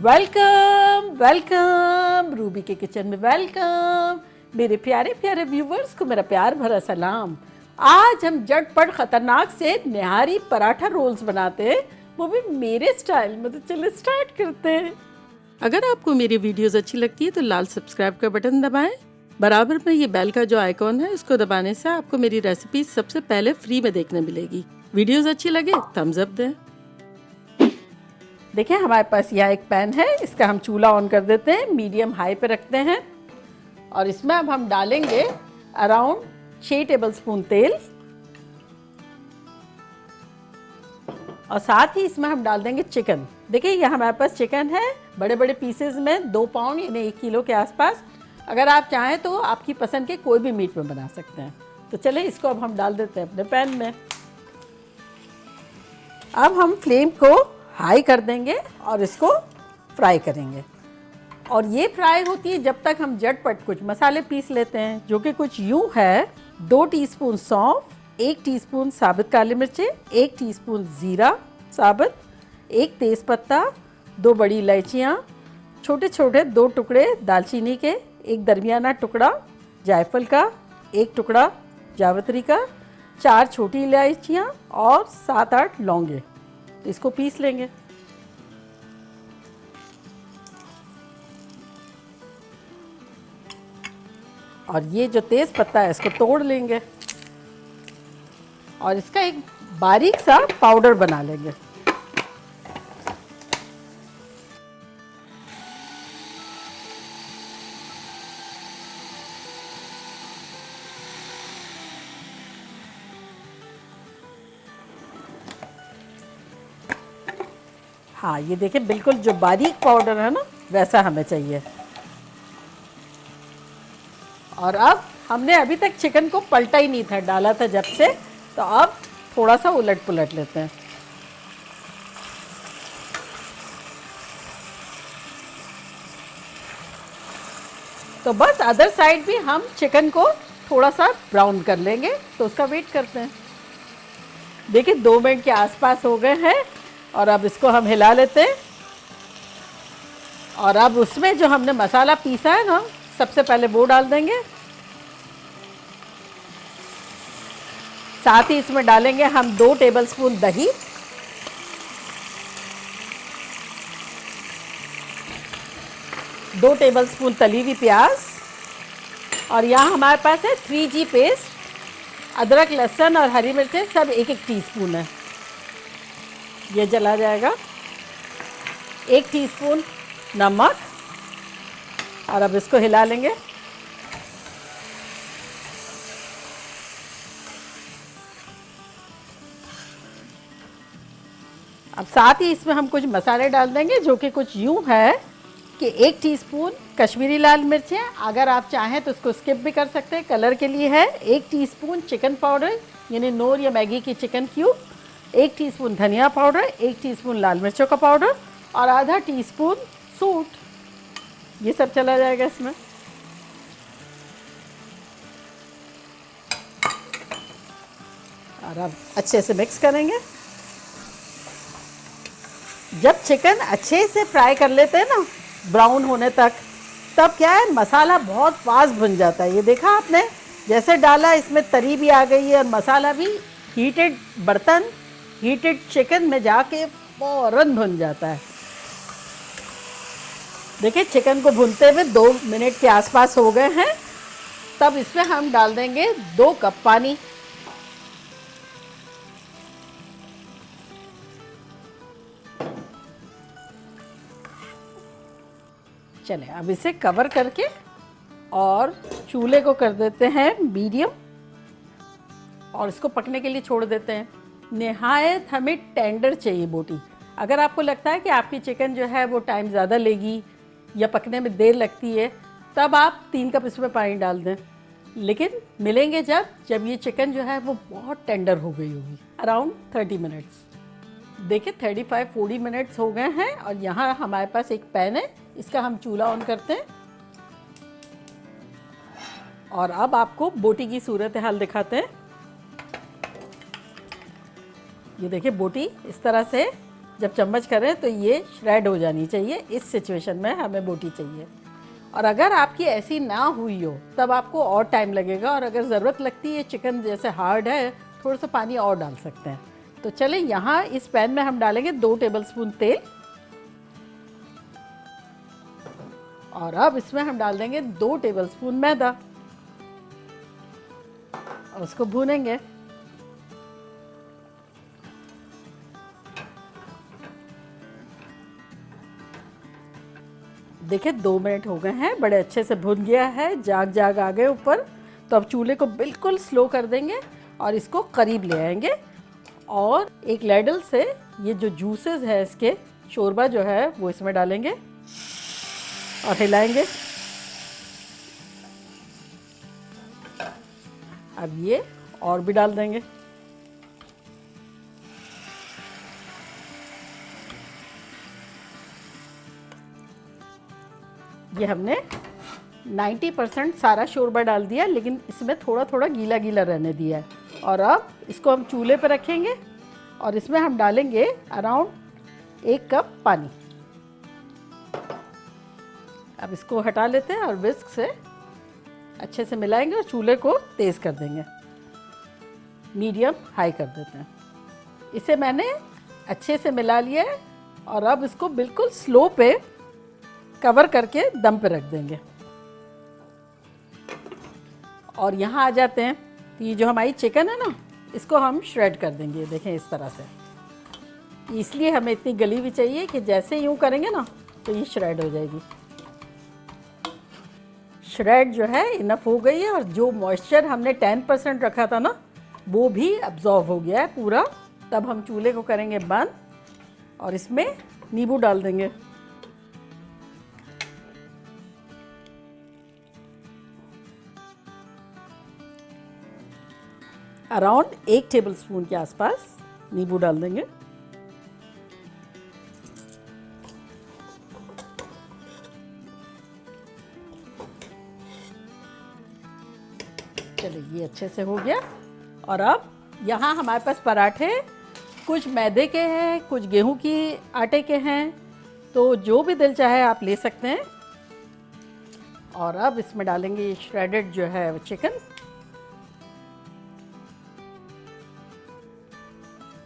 Welcome welcome Ruby के kitchen में welcome. मेरे प्यारे प्यारे व्यूवर्स को मेरा प्यार भरा सलाम। आज हम झटपट खतरनाक से निहारी पराठा रोल्स बनाते हैं, वो भी मेरे स्टाइल में। तो चलिए स्टार्ट करते हैं। अगर आपको मेरी वीडियोस अच्छी लगती है तो लाल सब्सक्राइब का बटन दबाएं। बराबर में ये बेल का जो आइकॉन है इसको दबाने से आपको मेरी रेसिपी सबसे पहले फ्री में देखने मिलेगी। वीडियोस अच्छी लगे थम्स अप दें। देखिए हमारे पास यह एक पैन है, इसका हम चूल्हा ऑन कर देते हैं, मीडियम हाई पे रखते हैं और इसमें अब हम डालेंगे अराउंड 6 टेबलस्पून तेल और साथ ही इसमें हम डाल देंगे चिकन। देखिए यह हमारे पास चिकन है बड़े बड़े पीसेस में, 2 पाउंड यानी 1 किलो के आसपास। अगर आप चाहें तो आपकी पसंद के कोई भी मीट में बना सकते हैं। तो चलिए इसको अब हम डाल देते हैं अपने पैन में। अब हम फ्लेम को हाई कर देंगे और इसको फ्राई करेंगे। और ये फ्राई होती है जब तक हम झटपट कुछ मसाले पीस लेते हैं, जो कि कुछ यूँ है। 2 टीस्पून सौंफ, 1 टीस्पून साबुत काली मिर्चें, 1 टीस्पून जीरा साबुत, 1 तेज़पत्ता, 2 बड़ी इलायचियाँ, छोटे छोटे 2 टुकड़े दालचीनी के, 1 दरमियाना टुकड़ा जायफल का, 1 टुकड़ा जावित्री का, 4 छोटी इलायचियाँ और 7-8 लौंगे। तो इसको पीस लेंगे। और ये जो तेज पत्ता है इसको तोड़ लेंगे और इसका एक बारीक सा पाउडर बना लेंगे। हाँ ये देखिए बिल्कुल जो बारीक पाउडर है ना वैसा हमें चाहिए। और अब हमने अभी तक चिकन को पलटा ही नहीं था, डाला था जब से, तो अब थोड़ा सा उलट पुलट लेते हैं। तो बस अदर साइड भी हम चिकन को थोड़ा सा ब्राउन कर लेंगे, तो उसका वेट करते हैं। देखिए 2 मिनट के आसपास हो गए हैं और अब इसको हम हिला लेते हैं। और अब उसमें जो हमने मसाला पीसा है ना, सबसे पहले वो डाल देंगे। साथ ही इसमें डालेंगे हम 2 टेबलस्पून दही, 2 टेबलस्पून तली हुई प्याज, और यहाँ हमारे पास है 3G पेस्ट, अदरक लहसुन और हरी मिर्चें सब 1-1 टीस्पून है। ये जला जाएगा। 1 टीस्पून नमक और अब इसको हिला लेंगे। अब साथ ही इसमें हम कुछ मसाले डाल देंगे, जो कि कुछ यूँ है कि 1 टीस्पून कश्मीरी लाल मिर्चें, अगर आप चाहें तो उसको स्किप भी कर सकते हैं, कलर के लिए है। 1 टीस्पून चिकन पाउडर यानी नोर या मैगी की चिकन क्यूब, 1 टीस्पून धनिया पाउडर, 1 टीस्पून लाल मिर्चों का पाउडर और आधा टीस्पून सूट। ये सब चला जाएगा इसमें। और अब अच्छे से मिक्स करेंगे। जब चिकन अच्छे से फ्राई कर लेते हैं ना ब्राउन होने तक, तब क्या है मसाला बहुत फास्ट भुन जाता है। ये देखा आपने, जैसे डाला इसमें तरी भी आ गई है और मसाला भी हीटेड बर्तन, हीटेड चिकन में जाके फौरन भुन जाता है। देखिए चिकन को भुनते हुए 2 मिनट के आसपास हो गए हैं। तब इसमें हम डाल देंगे 2 कप पानी। चले अब इसे कवर करके और चूल्हे को कर देते हैं मीडियम और इसको पकने के लिए छोड़ देते हैं। निहायत हमें टेंडर चाहिए बोटी। अगर आपको लगता है कि आपकी चिकन जो है वो टाइम ज़्यादा लेगी या पकने में देर लगती है, तब आप 3 कप इसमें पानी डाल दें। लेकिन मिलेंगे जब ये चिकन जो है वो बहुत टेंडर हो गई होगी, अराउंड 30 मिनट्स। देखिए 35-40 मिनट्स हो गए हैं और यहाँ हमारे पास एक पैन है, इसका हम चूल्हा ऑन करते हैं और अब आपको बोटी की सूरत हाल दिखाते हैं। ये देखिए बोटी इस तरह से जब चम्मच करें तो ये श्रेड हो जानी चाहिए। इस सिचुएशन में हमें बोटी चाहिए। और अगर आपकी ऐसी ना हुई हो तब आपको और टाइम लगेगा, और अगर ज़रूरत लगती है, चिकन जैसे हार्ड है, थोड़ा सा पानी और डाल सकते हैं। तो चलें, यहाँ इस पैन में हम डालेंगे 2 टेबलस्पून तेल, और अब इसमें हम डाल देंगे 2 टेबलस्पून मैदा और उसको भूनेंगे। देखिए 2 मिनट हो गए हैं, बड़े अच्छे से भुन गया है, जाग जाग आ गए ऊपर। तो अब चूल्हे को बिल्कुल स्लो कर देंगे और इसको करीब ले आएंगे, और एक लैडल से ये जो जूसेस है इसके, शोरबा जो है वो इसमें डालेंगे और हिलाएंगे। अब ये और भी डाल देंगे। ये हमने 90% सारा शोरबा डाल दिया, लेकिन इसमें थोड़ा थोड़ा गीला गीला रहने दिया है। और अब इसको हम चूल्हे पर रखेंगे और इसमें हम डालेंगे अराउंड 1 कप पानी। अब इसको हटा लेते हैं और विस्क से अच्छे से मिलाएंगे और चूल्हे को तेज़ कर देंगे, मीडियम हाई कर देते हैं। इसे मैंने अच्छे से मिला लिया है और अब इसको बिल्कुल स्लो पे कवर करके दम पे रख देंगे। और यहाँ आ जाते हैं, तो ये जो हमारी चिकन है ना, इसको हम श्रेड कर देंगे। देखें इस तरह से, इसलिए हमें इतनी गली हुई चाहिए कि जैसे यूँ करेंगे ना तो ये श्रेड हो जाएगी। श्रेड जो है इनफ हो गई है, और जो मॉइस्चर हमने 10% रखा था ना, वो भी अब्जॉर्व हो गया है पूरा। तब हम चूल्हे को करेंगे बंद और इसमें नींबू डाल देंगे। अराउंड 1 टेबलस्पून के आसपास नींबू डाल देंगे। चलिए, ये अच्छे से हो गया। और अब यहाँ हमारे पास पराठे कुछ मैदे के हैं, कुछ गेहूं की आटे के हैं, तो जो भी दिल चाहे आप ले सकते हैं। और अब इसमें डालेंगे ये श्रेडेड जो है वो चिकन,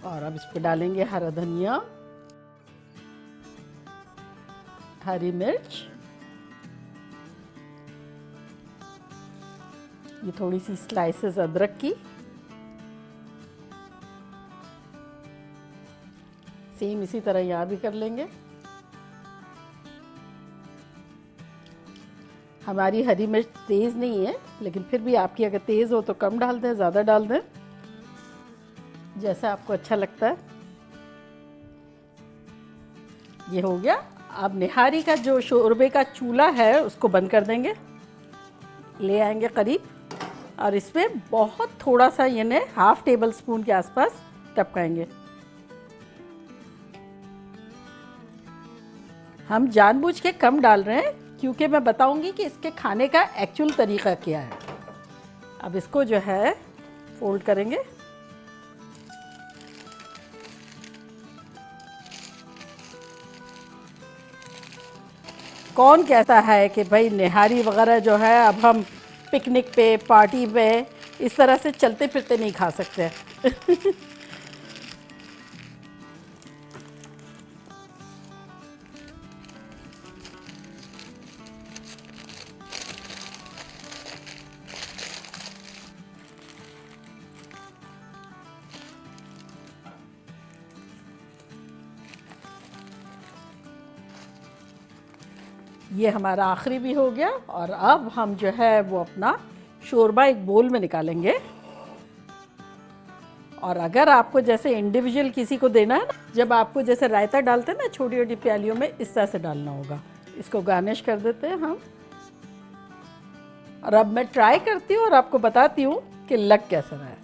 और अब इस पर डालेंगे हरा धनिया, हरी मिर्च, ये थोड़ी सी स्लाइसेस अदरक की, सेम इसी तरह यहाँ भी कर लेंगे। हमारी हरी मिर्च तेज़ नहीं है, लेकिन फिर भी आपकी अगर तेज़ हो तो कम डाल दें, ज़्यादा डाल दें, जैसा आपको अच्छा लगता है। ये हो गया। अब निहारी का जो शोरबे का चूल्हा है उसको बंद कर देंगे, ले आएंगे करीब, और इसमें बहुत थोड़ा सा यानी 1/2 टेबलस्पून के आसपास टपकाएंगे। हम जानबूझ के कम डाल रहे हैं क्योंकि मैं बताऊंगी कि इसके खाने का एक्चुअल तरीका क्या है। अब इसको जो है फोल्ड करेंगे, कौन कहता है कि भाई निहारी वगैरह जो है अब हम पिकनिक पे, पार्टी पे इस तरह से चलते फिरते नहीं खा सकते। ये हमारा आखिरी भी हो गया, और अब हम जो है वो अपना शोरबा एक बोल में निकालेंगे। और अगर आपको जैसे इंडिविजुअल किसी को देना है ना, जब आपको जैसे रायता डालते हैं ना छोटी छोटी प्यालियों में, इस तरह से डालना होगा। इसको गार्निश कर देते हैं हम। और अब मैं ट्राई करती हूँ और आपको बताती हूँ कि लग कैसा रहा है।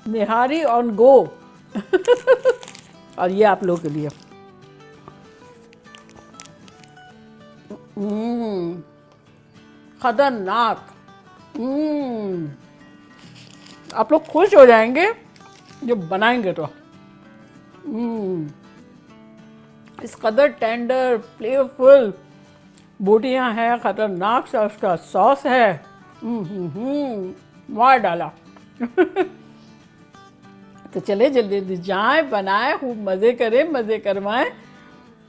निहारी ऑन गो। और ये आप लोगों के लिए। खतरनाक। आप लोग खुश हो जाएंगे जब बनाएंगे तो। इस कदर टेंडर फ्लेवरफुल बोटियां हैं, खतरनाक सा उसका सॉस है। मार डाला। तो चले जल्दी जल्दी जाएं, बनाएं, खूब मज़े करें, मज़े करवाएं।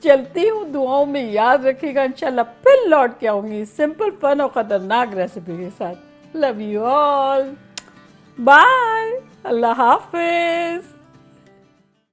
चलती हूँ, दुआओं में याद रखिएगा। इंशाल्लाह फिर लौट के आऊँगी सिंपल फन और ख़तरनाक रेसिपी के साथ। लव यू ऑल, बाय, अल्लाह हाफिज़।